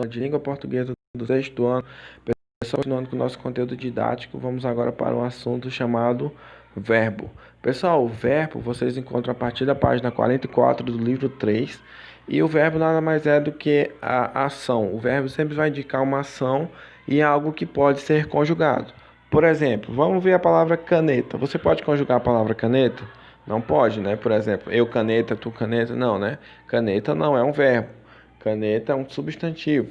de língua portuguesa do sexto ano. Pessoal, continuando com o nosso conteúdo didático, vamos agora para um assunto chamado verbo. Pessoal, o verbo vocês encontram a partir da página 44 do livro 3. E o verbo nada mais é do que a ação. O verbo sempre vai indicar uma ação e algo que pode ser conjugado. Por exemplo, vamos ver a palavra caneta. Você pode conjugar a palavra caneta? Não pode, né? Por exemplo, eu caneta, tu caneta, não, né? Caneta não é um verbo. Caneta é um substantivo,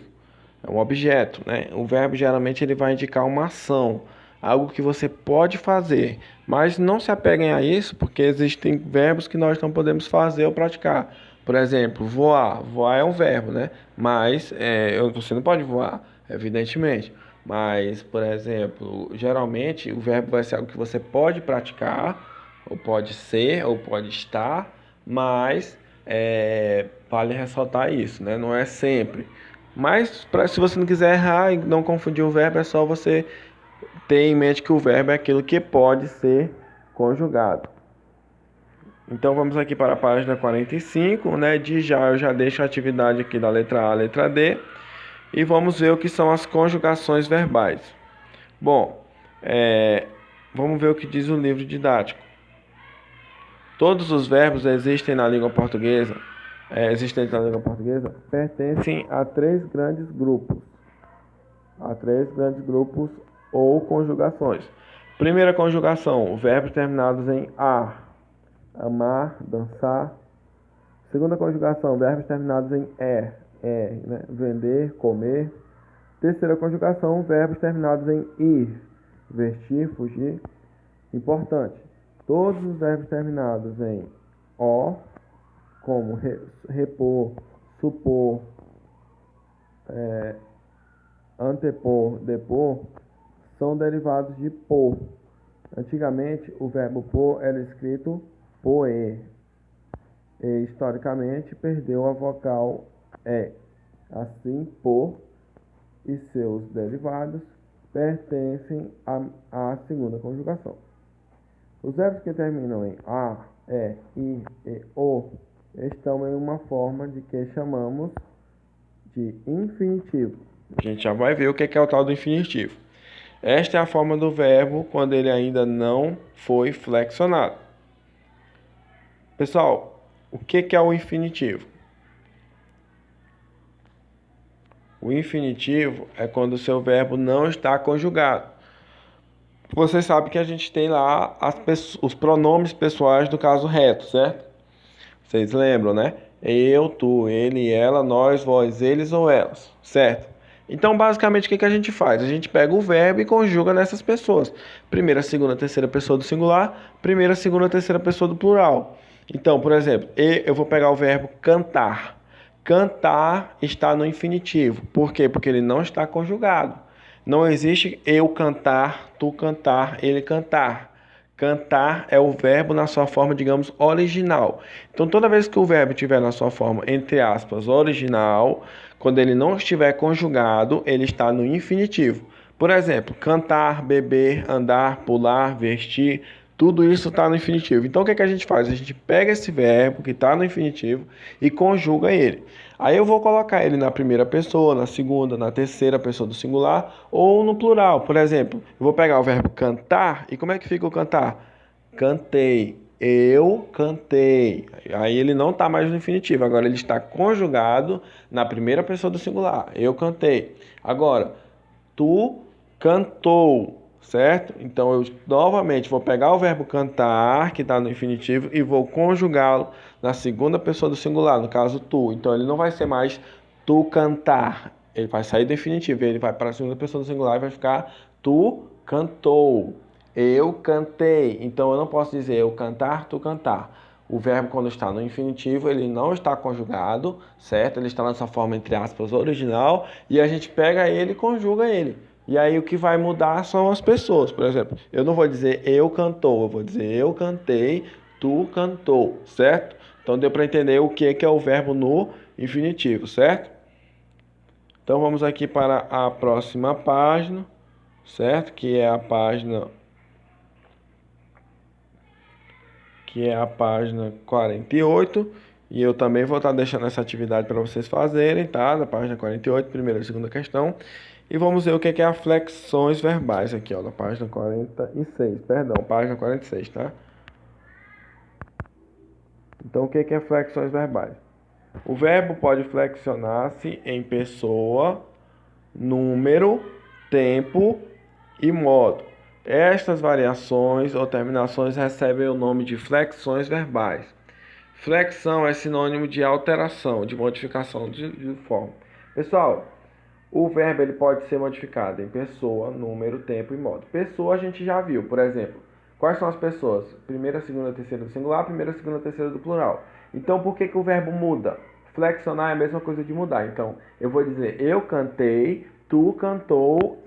é um objeto, né? O verbo geralmente ele vai indicar uma ação, algo que você pode fazer, mas não se apeguem a isso, porque existem verbos que nós não podemos fazer ou praticar. Por exemplo, voar. Voar é um verbo, né? Mas você não pode voar, evidentemente. Mas, por exemplo, geralmente o verbo vai ser algo que você pode praticar, ou pode ser, ou pode estar, mas vale ressaltar isso, né? Não é sempre. Mas se você não quiser errar e não confundir o verbo, é só você ter em mente que o verbo é aquilo que pode ser conjugado. Então vamos aqui para a página 45, né? Eu já deixo a atividade aqui da letra A, letra D, e vamos ver o que são as conjugações verbais. Bom, vamos ver o que diz o livro didático. Todos os verbos existentes na língua portuguesa, pertencem a três grandes grupos. A três grandes grupos ou conjugações. Primeira conjugação, verbos terminados em a, amar, dançar. Segunda conjugação, verbos terminados em né? Vender, comer. Terceira conjugação, verbos terminados em ir, vestir, fugir. Importante, todos os verbos terminados em o, como repor, supor, antepor, depor, são derivados de por. Antigamente, o verbo por era escrito poer, e historicamente perdeu a vogal e. Assim, por e seus derivados pertencem à segunda conjugação. Os verbos que terminam em a, i e o estão em uma forma de que chamamos de infinitivo. A gente já vai ver o que é o tal do infinitivo. Esta é a forma do verbo quando ele ainda não foi flexionado. Pessoal, o que é o infinitivo? O infinitivo é quando o seu verbo não está conjugado. Você sabe que a gente tem lá os pronomes pessoais do caso reto, certo? Vocês lembram, né? Eu, tu, ele, ela, nós, vós, eles ou elas, certo? Então, basicamente, o que a gente faz? A gente pega o verbo e conjuga nessas pessoas. Primeira, segunda, terceira pessoa do singular, primeira, segunda, terceira pessoa do plural. Então, por exemplo, eu vou pegar o verbo cantar. Cantar está no infinitivo. Por quê? Porque ele não está conjugado. Não existe eu cantar, tu cantar, ele cantar. Cantar é o verbo na sua forma, digamos, original. Então, toda vez que o verbo estiver na sua forma, entre aspas, original, quando ele não estiver conjugado, ele está no infinitivo. Por exemplo, cantar, beber, andar, pular, vestir, tudo isso está no infinitivo. Então, o que a gente faz? A gente pega esse verbo que está no infinitivo e conjuga ele. Aí eu vou colocar ele na primeira pessoa, na segunda, na terceira pessoa do singular ou no plural. Por exemplo, eu vou pegar o verbo cantar e como é que fica o cantar? Cantei. Eu cantei. Aí ele não está mais no infinitivo. Agora ele está conjugado na primeira pessoa do singular. Eu cantei. Agora, tu cantou. Certo? Então eu novamente vou pegar o verbo cantar, que está no infinitivo, e vou conjugá-lo na segunda pessoa do singular, no caso tu. Então ele não vai ser mais tu cantar, ele vai sair do infinitivo, ele vai para a segunda pessoa do singular e vai ficar tu cantou, eu cantei. Então eu não posso dizer eu cantar, tu cantar. O verbo, quando está no infinitivo, ele não está conjugado, certo? Ele está nessa forma, entre aspas, original, e a gente pega ele e conjuga ele. E aí o que vai mudar são as pessoas. Por exemplo, eu não vou dizer eu cantou, eu vou dizer eu cantei, tu cantou, certo? Então deu para entender o que é o verbo no infinitivo, certo? Então vamos aqui para a próxima página, certo? Que é a página 48. E eu também vou estar deixando essa atividade para vocês fazerem, tá? Na página 48, primeira e segunda questão. E vamos ver o que é a flexões verbais aqui, ó, na página 46, perdão, página 46, tá? Então, o que é flexões verbais? O verbo pode flexionar-se em pessoa, número, tempo e modo. Estas variações ou terminações recebem o nome de flexões verbais. Flexão é sinônimo de alteração, de modificação de forma. Pessoal, o verbo ele pode ser modificado em pessoa, número, tempo e modo. Pessoa a gente já viu, por exemplo, quais são as pessoas? Primeira, segunda, terceira do singular, primeira, segunda, terceira do plural. Então, por que o verbo muda? Flexionar é a mesma coisa de mudar. Então, eu vou dizer eu cantei, tu cantou,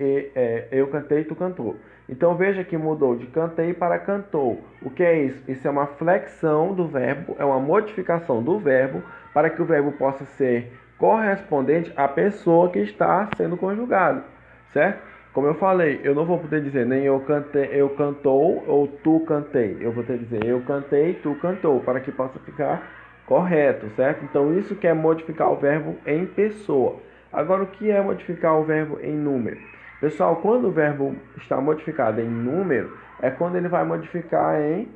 eu cantei, tu cantou. Então, veja que mudou de cantei para cantou. O que é isso? Isso é uma flexão do verbo, é uma modificação do verbo para que o verbo possa ser correspondente à pessoa que está sendo conjugado, certo? Como eu falei, eu não vou poder dizer nem eu cantei, eu cantou ou tu cantei. Eu vou ter que dizer eu cantei, tu cantou, para que possa ficar correto, certo? Então isso que é modificar o verbo em pessoa. Agora o que é modificar o verbo em número? Pessoal, quando o verbo está modificado em número, é quando ele vai modificar em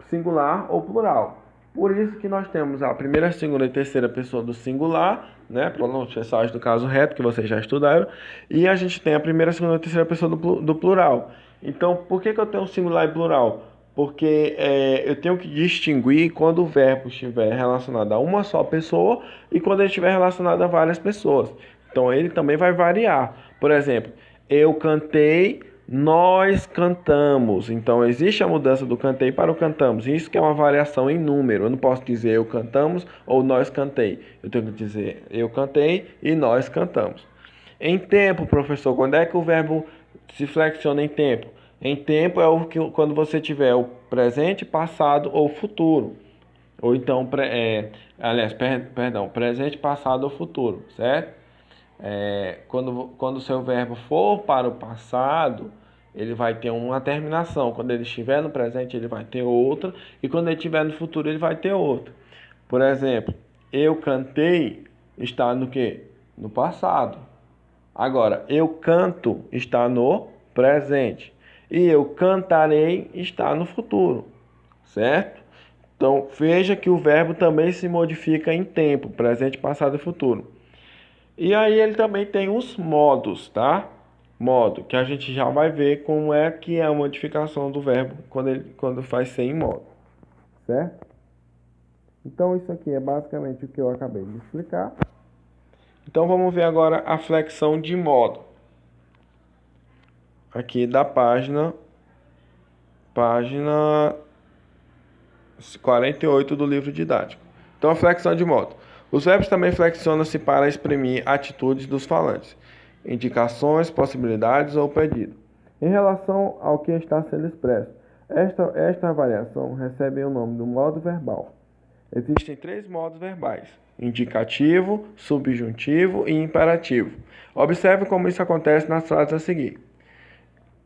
singular ou plural. Por isso que nós temos a primeira, segunda e terceira pessoa do singular, né? Pronomes pessoais do caso reto, que vocês já estudaram. E a gente tem a primeira, segunda e terceira pessoa do plural. Então, por que eu tenho singular e plural? Porque eu tenho que distinguir quando o verbo estiver relacionado a uma só pessoa e quando ele estiver relacionado a várias pessoas. Então, ele também vai variar. Por exemplo, eu cantei, nós cantamos. Então, existe a mudança do cantei para o cantamos. Isso que é uma variação em número. Eu não posso dizer eu cantamos ou nós cantei. Eu tenho que dizer eu cantei e nós cantamos. Em tempo, professor, quando é que o verbo se flexiona em tempo? Em tempo é quando você tiver o presente, passado ou futuro. Ou então, presente, passado ou futuro, certo? Quando o seu verbo for para o passado, ele vai ter uma terminação. Quando ele estiver no presente, ele vai ter outra. E quando ele estiver no futuro, ele vai ter outra. Por exemplo, eu cantei está no quê? No passado. Agora, eu canto está no presente. E eu cantarei está no futuro. Certo? Então, veja que o verbo também se modifica em tempo, presente, passado e futuro. E aí ele também tem os modos, tá? Modo, que a gente já vai ver como é que é a modificação do verbo quando faz ser em modo, certo? Então isso aqui é basicamente o que eu acabei de explicar. Então vamos ver agora a flexão de modo. Aqui da página 48 do livro didático. Então a flexão de modo. Os verbos também flexionam-se para exprimir atitudes dos falantes, indicações, possibilidades ou pedido. Em relação ao que está sendo expresso, esta variação recebe o nome do modo verbal. Existem 3 modos verbais: indicativo, subjuntivo e imperativo. Observe como isso acontece nas frases a seguir.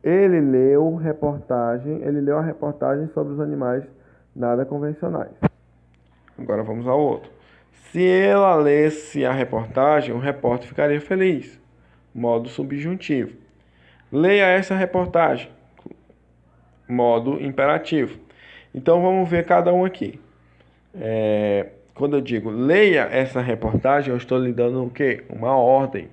Ele leu a reportagem sobre os animais nada convencionais. Agora vamos ao outro. Se ela lesse a reportagem, o repórter ficaria feliz. Modo subjuntivo. Leia essa reportagem. Modo imperativo. Então vamos ver cada um aqui. Quando eu digo leia essa reportagem, eu estou lhe dando o quê? Uma ordem.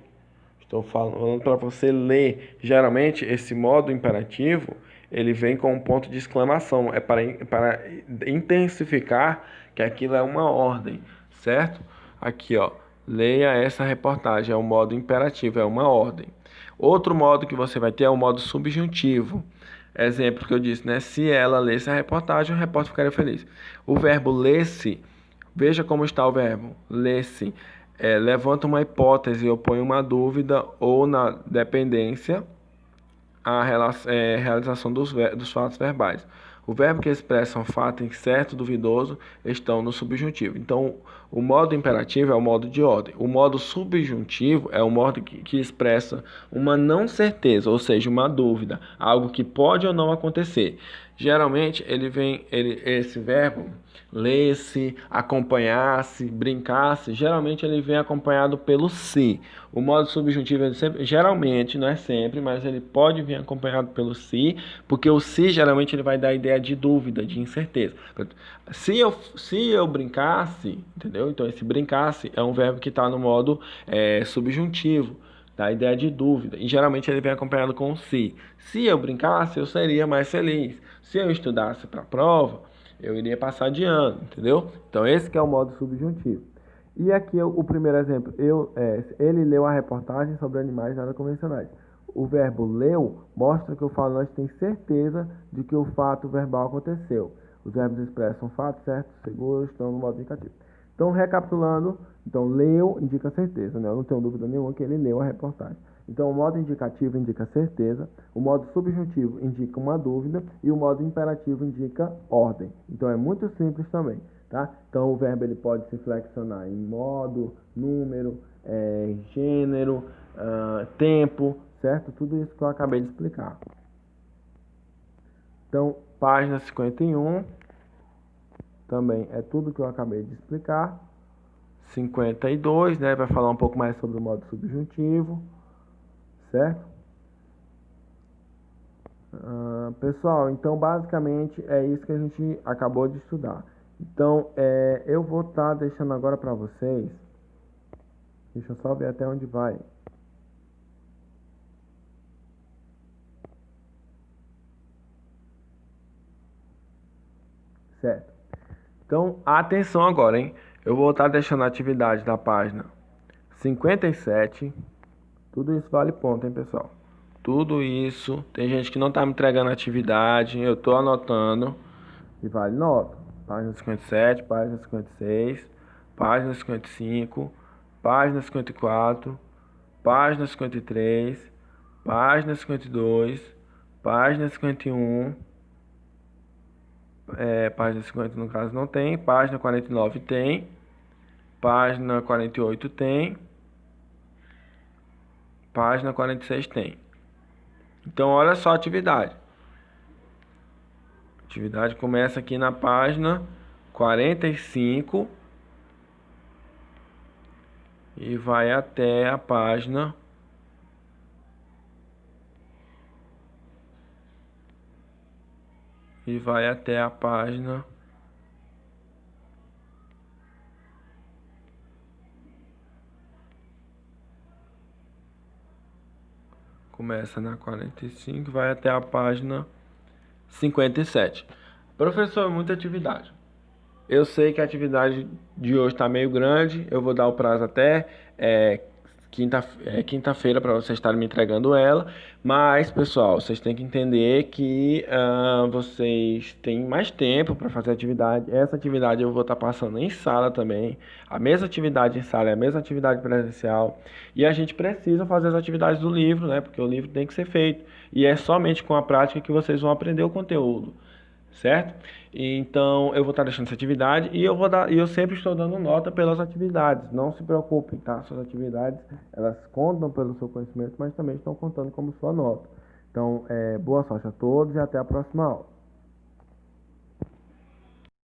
Estou falando para você ler. Geralmente esse modo imperativo ele vem com um ponto de exclamação. É para intensificar que aquilo é uma ordem, certo? Aqui, ó. Leia essa reportagem. É o modo imperativo, é uma ordem. Outro modo que você vai ter é o modo subjuntivo. Exemplo que eu disse, né? Se ela lesse a reportagem, o repórter ficaria feliz. O verbo lesse, veja como está o verbo. Lesse. Levanta uma hipótese ou põe uma dúvida ou na dependência a realização dos fatos verbais. O verbo que expressa um fato incerto, duvidoso, estão no subjuntivo. Então, O modo imperativo é o modo de ordem. O modo subjuntivo é o modo que expressa uma não certeza, ou seja, uma dúvida, algo que pode ou não acontecer. Geralmente esse verbo ler-se, acompanhar-se, brincar-se, geralmente ele vem acompanhado pelo se. O modo subjuntivo geralmente, não é sempre, mas ele pode vir acompanhado pelo se, porque o se geralmente ele vai dar a ideia de dúvida, de incerteza. Se eu brincasse, entendeu? Então esse brincasse é um verbo que está no modo subjuntivo, dá a ideia de dúvida. E geralmente ele vem acompanhado com o se. Se eu brincasse, eu seria mais feliz. Se eu estudasse para a prova, eu iria passar de ano, entendeu? Então esse que é o modo subjuntivo. E aqui o primeiro exemplo, ele leu a reportagem sobre animais nada convencionais. O verbo leu mostra que o falante tem certeza de que o fato verbal aconteceu. Os verbos expressam fato, certo, seguro, estão no modo indicativo. Então, recapitulando, leu indica certeza, né? Eu não tenho dúvida nenhuma que ele leu a reportagem. Então, o modo indicativo indica certeza, o modo subjuntivo indica uma dúvida e o modo imperativo indica ordem. Então, é muito simples também, tá? Então, o verbo ele pode se flexionar em modo, número, gênero, tempo, certo? Tudo isso que eu acabei de explicar. Então, página 51, também é tudo que eu acabei de explicar. 52, né? Vai falar um pouco mais sobre o modo subjuntivo, certo? Pessoal, então basicamente é isso que a gente acabou de estudar. Então, eu vou estar deixando agora para vocês. Deixa eu só ver até onde vai. Certo. Então, atenção agora, hein? Eu vou estar deixando a atividade da página 57. Tudo isso vale ponto, hein, pessoal? Tudo isso. Tem gente que não está me entregando atividade. Eu estou anotando. E vale nota. Página 57, página 56, página 55, página 54, página 53, página 52, página 51. Página 50 no caso não tem, página 49 tem, página 48 tem, página 46 tem. Então olha só a atividade. A atividade começa aqui na página 45 e vai até a página começa na 45 e vai até a página 57. Professor, muita atividade. Eu sei que a atividade de hoje está meio grande. Eu vou dar o prazo até quinta-feira para vocês estarem me entregando ela. Mas, pessoal, vocês têm que entender que vocês têm mais tempo para fazer a atividade. Essa atividade eu vou estar passando em sala também. A mesma atividade em sala é a mesma atividade presencial. E a gente precisa fazer as atividades do livro, né? Porque o livro tem que ser feito. E é somente com a prática que vocês vão aprender o conteúdo. Certo? Então eu vou estar deixando essa atividade e eu sempre estou dando nota pelas atividades. Não se preocupem, tá? Suas atividades, elas contam pelo seu conhecimento, mas também estão contando como sua nota. Então, boa sorte a todos e até a próxima aula.